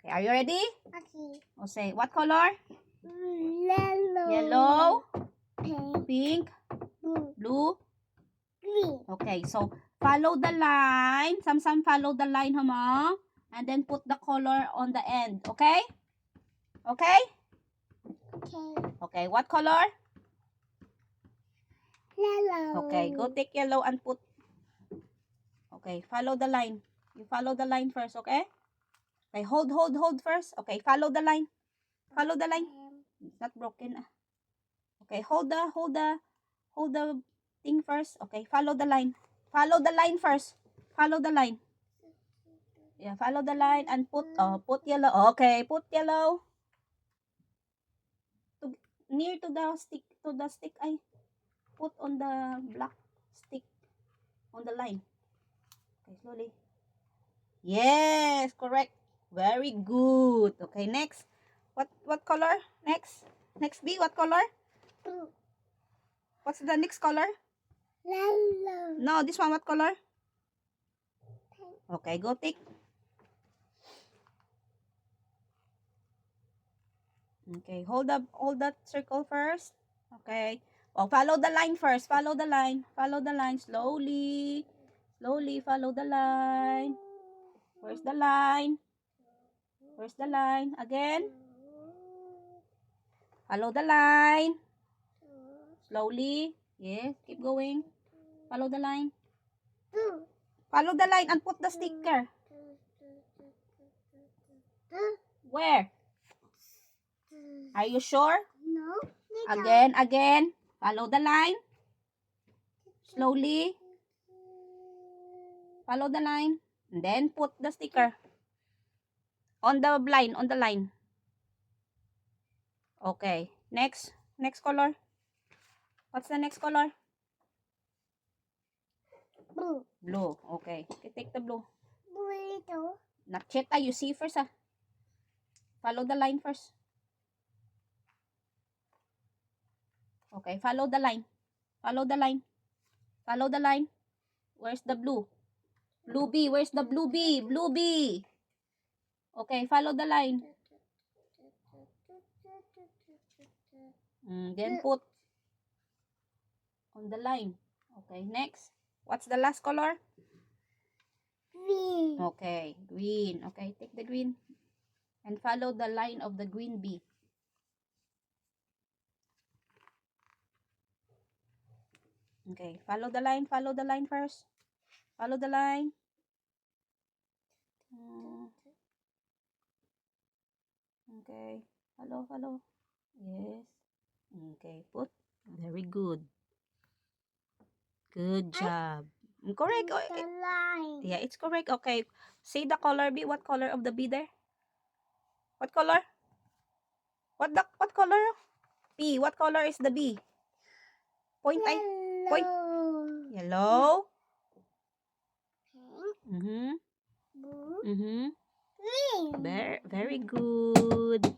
Okay, are you ready? Okay. O say, what color? Yellow. Yellow, Pink. pink, Blue. blue. Green. Okay, so follow the line. Sam follow the line, hama. And then put the color on the end. Okay? Okay? Okay. Okay, what color? Yellow. Okay, go take yellow and put. Okay, follow the line. You follow the line first, okay? Okay, hold first. Okay, follow the line. Follow the line. It's not broken. Okay, hold the thing first. Okay, follow the line. Follow the line first. Follow the line. Yeah, follow the line and put yellow. Okay, put yellow to near to the stick. I put on the black stick on the line. Okay, slowly. Yes, correct. Very good. Okay, next. What color? Next. Next B, what color? Blue. What's the next color? Yellow. No, this one what color? Pink. Okay, go take. Okay, hold that circle first. Okay. Oh, follow the line first. Follow the line. Follow the line slowly. Slowly follow the line. Where's the line? Where's the line? Again. Follow the line. Slowly. Yes, keep going. Follow the line. Blue. Follow the line and put the sticker. Where? Are you sure? No. Again. Follow the line. Slowly. Follow the line. And then put the sticker. On the line. Okay. Next. Next color. What's the next color? Blue. Blue. Okay. Okay, take the blue. Blue ito. Not yet. You see first. Follow the line first. Okay. Follow the line. Follow the line. Follow the line. Where's the blue? Blue B. Where's the blue B? Blue B. Okay. Follow the line. Then put on the line. Okay. Next. What's the last color? Green. Okay. Green. Okay. Take the green. And follow the line of the green B. Okay. Follow the line. Follow the line first. Follow the line. Okay. Follow. Yes. Okay. Put. Very good. Good job. Correct. The line. Yeah, it's correct. Okay. Say the color B. What color of the B there? What color? What color? B. What color is the B? Point. Yellow. Yellow. Pink. Blue. Mm-hmm. Green. Very good.